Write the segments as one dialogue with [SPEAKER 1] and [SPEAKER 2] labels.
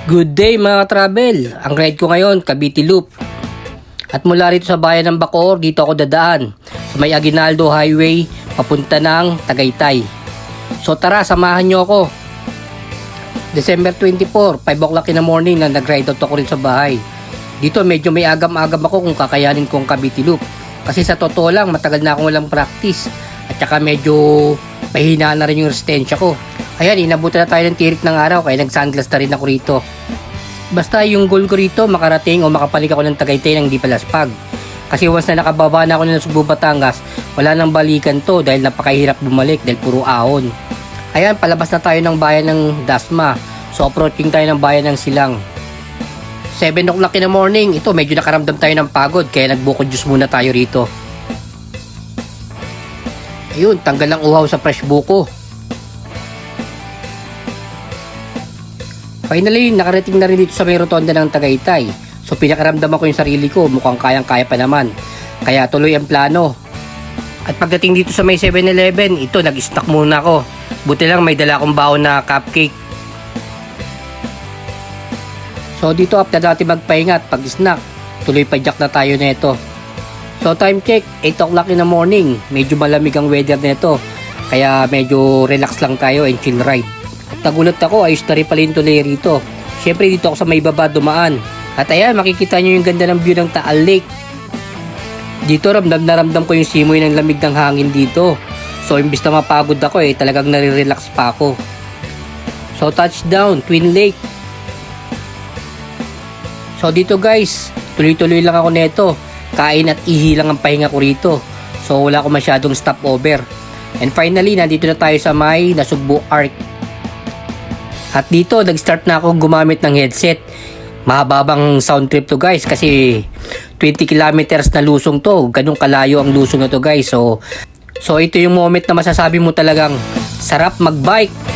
[SPEAKER 1] Good day mga travel. Ang ride ko ngayon, Cavite Loop. At mula rito sa bayan ng Bacoor, dito ako dadaan sa may Aguinaldo Highway papunta ng Tagaytay. So tara, samahan nyo ako. December 24, 5 o'clock in the morning na nag-ride out ako rin sa bahay. Dito medyo may agam-agam ako kung kakayanin kong Cavite Loop. Kasi sa totoo lang, matagal na akong walang practice. At saka medyo pahina na rin yung resistensya ko. Ayan, inabutan na tayo ng tirik ng araw kaya nag-sunglass na rin ako rito. Basta yung goal ko rito, makarating o makapalik ako ng Tagaytay ng di palaspag. Kasi once na nakababa na ako ng Cebu, Batangas, wala nang balikan to dahil napakahirap bumalik dahil puro ahon. Ayan, palabas na tayo ng bayan ng Dasma. So approaching tayo ng bayan ng Silang. 7 o'clock in the morning, ito medyo nakaramdam tayo ng pagod kaya nagbuko juice muna tayo rito. Ayun, tanggal ang uhaw sa fresh buko. Finally, nakarating na rin dito sa may rotonda ng Tagaytay. So pinakaramdaman ko yung sarili ko, mukhang kayang-kaya pa naman. Kaya tuloy ang plano. At pagdating dito sa may 7-Eleven, ito nag-snack muna ako. Buti lang may dala akong baon na cupcake. So dito after natin magpahinga at pag-snack, tuloy pa jack na tayo nito. So time check, 8 o'clock in the morning. Medyo malamig ang weather nito. Kaya medyo relax lang tayo and chill ride. Nagulat ako, ayos na rin pala yung tuloy rito. Syempre dito ako sa may baba dumaan. At ayan, makikita nyo yung ganda ng view ng Taal Lake. Dito ramdam na ramdam ko yung simoy ng lamig ng hangin dito. So imbis na mapagod ako talagang nare-relax pa ako. So touchdown, Twin Lake. So dito guys, tuloy-tuloy lang ako neto. Kain at ihi lang ang pahinga ko rito. So wala ko masyadong stopover. And finally, nandito na tayo sa may Nasugbu Arc. At dito, nag-start na ako gumamit ng headset. Mahababang sound trip to guys kasi 20 kilometers na lusong to. Ganun kalayo ang lusong na to guys. So ito yung moment na masasabi mo talagang sarap mag-bike.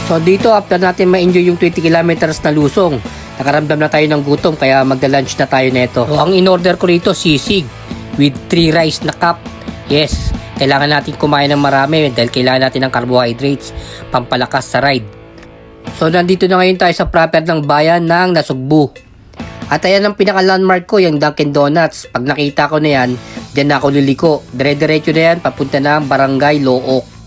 [SPEAKER 1] So dito after natin ma-enjoy yung 20 kilometers na lusong, nakaramdam na tayo ng gutom kaya magda-lunch na tayo neto. So ang in-order ko rito sisig with 3 rice na cup. Yes, kailangan natin kumain ng marami dahil kailangan natin ng carbohydrates pampalakas sa ride. So nandito na ngayon tayo sa proper ng bayan ng Nasugbu. At ayan ang pinaka-landmark ko, yung Dunkin Donuts. Pag nakita ko na yan, dyan na ako liliko. Dire-diretso na yan, papunta na Barangay Looc.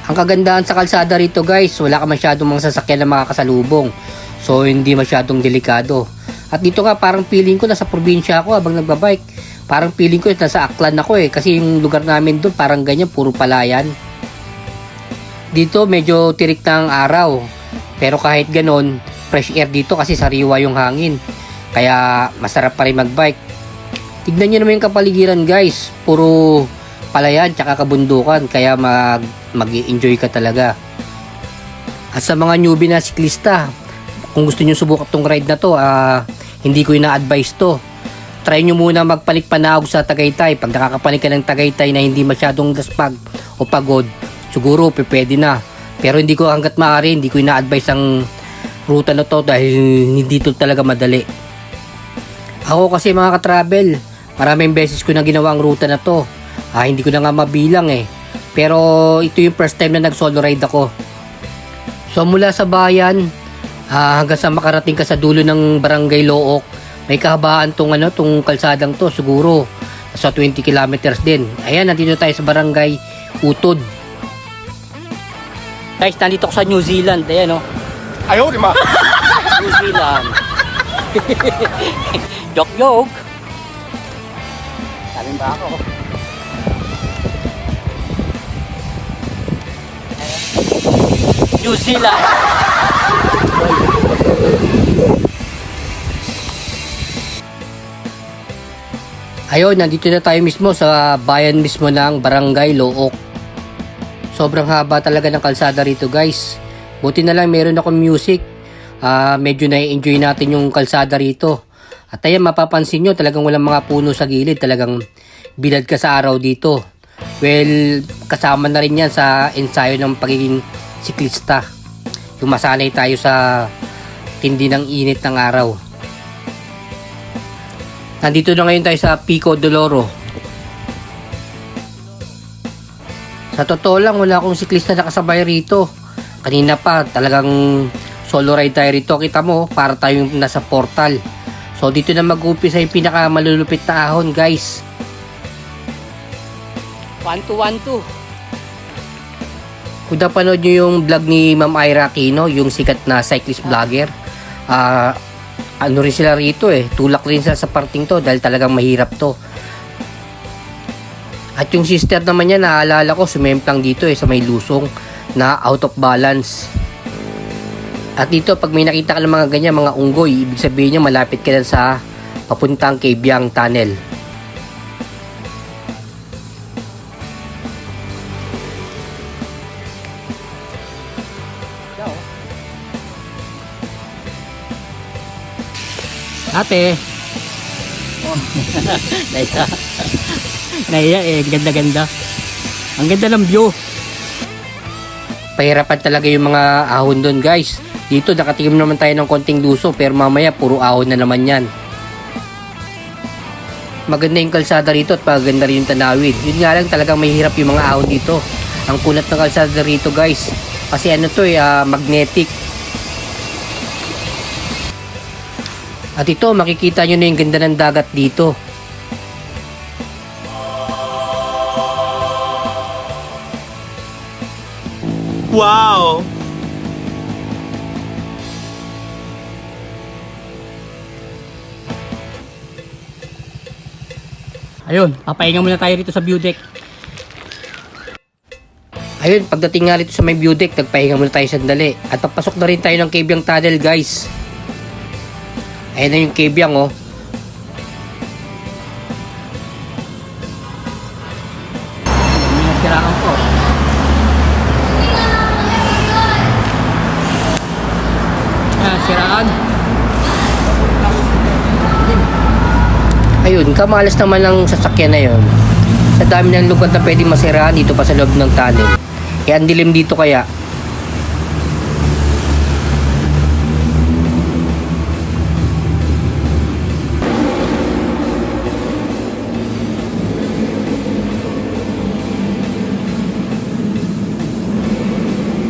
[SPEAKER 1] Ang kagandahan sa kalsada rito guys, wala ka masyadong mga sasakyan na makakasalubong. So hindi masyadong delikado. At dito nga parang feeling ko nasa probinsya ako habang nagbabike. Parang feeling ko nasa Aklan ako kasi yung lugar namin doon parang ganyan, puro palayan. Dito medyo tirik na ang araw. Pero kahit ganon, fresh air dito kasi sariwa yung hangin. Kaya masarap pa rin magbike. Tignan nyo naman yung kapaligiran guys, puro palayan tsaka kabundukan kaya mag-i-enjoy ka talaga. At sa mga newbie na siklista, kung gusto niyo subukan tong ride na to, hindi ko ina-advise to. try nyo muna magpanik-panahog sa Tagaytay. Pag nakakapanik ka ng Tagaytay na hindi masyadong daspag o pagod, siguro pwede na. Pero hindi ko hanggat maaari, hindi ko ina-advise ang ruta na to dahil hindi to talaga madali. Ako kasi mga ka-travel, maraming beses ko na ginawa ang ruta na to. Hindi ko na nga mabilang eh. Pero ito yung first time na nag-solo ride ako. So mula sa bayan hanggang sa makarating ka sa dulo ng Barangay Looc, may kahabaan tong kalsadang to, siguro sa 20 kilometers din. Ayan, nandito tayo sa Barangay Utod. Guys, nandito ako sa New Zealand. Ayan, oh.
[SPEAKER 2] Ayaw, di ma.
[SPEAKER 1] New Zealand. Joke. Sabihin ba ako? New Zealand. Ayun, nandito na tayo mismo sa bayan mismo ng Barangay Looc. Sobrang haba talaga ng kalsada rito, guys. Buti na lang meron akong music. Medyo na-enjoy natin yung kalsada rito. At ayan, mapapansin nyo, talagang walang mga puno sa gilid. Talagang bilad ka sa araw dito. Well, kasama na rin yan sa ensayo ng pagiging siklista. Yung masanay tayo sa tindi ng init ng araw. Nandito na ngayon tayo sa Pico de Loro. Sa totoo lang, wala akong siklista na kasabay rito. Kanina pa, talagang solo ride tayo rito. Kita mo, para tayong nasa portal. So dito na mag-upisa yung pinakamalulupit na ahon, guys. 1212. Kung napanood nyo yung vlog ni Ma'am Ira Aquino, yung sikat na cyclist vlogger, ano rin sila rito eh, tulak rin sila sa parting to dahil talagang mahirap to. At yung sister naman niya, naalala ko, sumemplang dito eh sa may lusong na out of balance. At dito, pag may nakita ka ng mga ganyan, mga unggoy, ibig sabihin niya malapit ka na sa papuntang Kebyang Tunnel. Ate. Naiya eh, ganda-ganda. Ang ganda ng view. Pahirapan talaga yung mga ahon doon, guys. Dito nakatingin naman tayo ng konting luso, pero mamaya puro ahon na naman yan. Maganda yung kalsada rito at maganda rin yung tanawid. Yun nga lang, talagang mahirap yung mga ahon dito. Ang kunat ng kalsada rito, guys. Kasi ano to eh, magnetic. At ito, makikita nyo na yung ganda ng dagat dito.
[SPEAKER 2] Wow!
[SPEAKER 1] Ayun, papahinga muna tayo rito sa view deck. Ayun, pagdating nga rito sa may view deck, nagpahinga muna tayo sandali. At papasok na rin tayo ng Kebyang Tunnel, guys. Ayan na yung Kebyang, oh. May nasiraan ko. Ayan, siraan. Ayun, kamalas naman ng sasakyan na yun. Sa dami ng lugar na pwedeng masiraan dito pa sa loob ng tunnel. Kaya ang dilim dito kaya.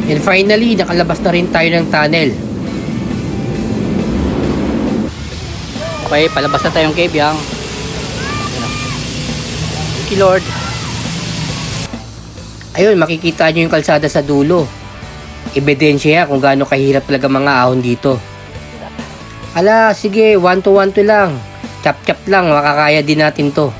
[SPEAKER 1] And finally, nakalabas na rin tayo ng tunnel. Okay, palabas na tayong Kebyang. Thank you, Lord. Ayun, makikita nyo yung kalsada sa dulo. Ebidensya kung gaano kahirap talaga mga ahon dito. Ala, sige, 1-2-1-2 lang. Chap-chap lang, makakaya din natin to.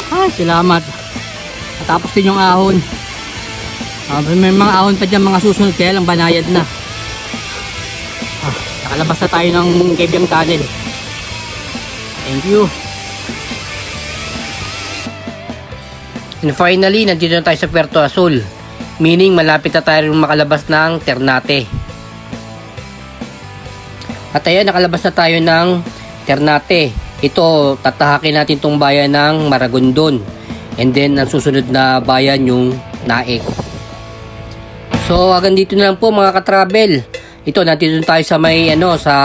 [SPEAKER 1] Ay, salamat. Tapos din yung ahon. May mga ahon pa dyan, mga susunod, kaya lang banayad na. Nakalabas na tayo ng Kebyang Tunnel. Thank you. And finally, nandito na tayo sa Puerto Azul. Meaning malapit na tayo makalabas ng Ternate. At ayan, nakalabas na tayo ng Ternate. Ito, tatahakin natin tong bayan ng Maragondon. And then, ang susunod na bayan yung Naik. So, hanggang dito na lang po mga ka-travel. Ito, nandito tayo sa may, sa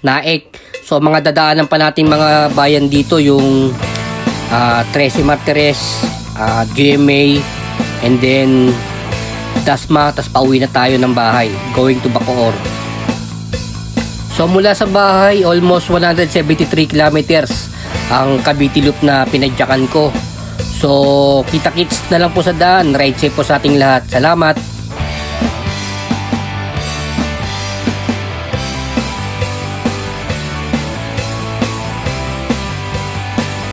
[SPEAKER 1] Naik. So, mga dadaanan pa natin mga bayan dito, yung 13 Martires, GMA, and then Dasma, tas pauwi na tayo ng bahay, going to Bacoor. So mula sa bahay, almost 173 kilometers ang Cavite Loop na pinadyakan ko. So kita-kits na lang po sa daan. Ride safe po sa ating lahat. Salamat!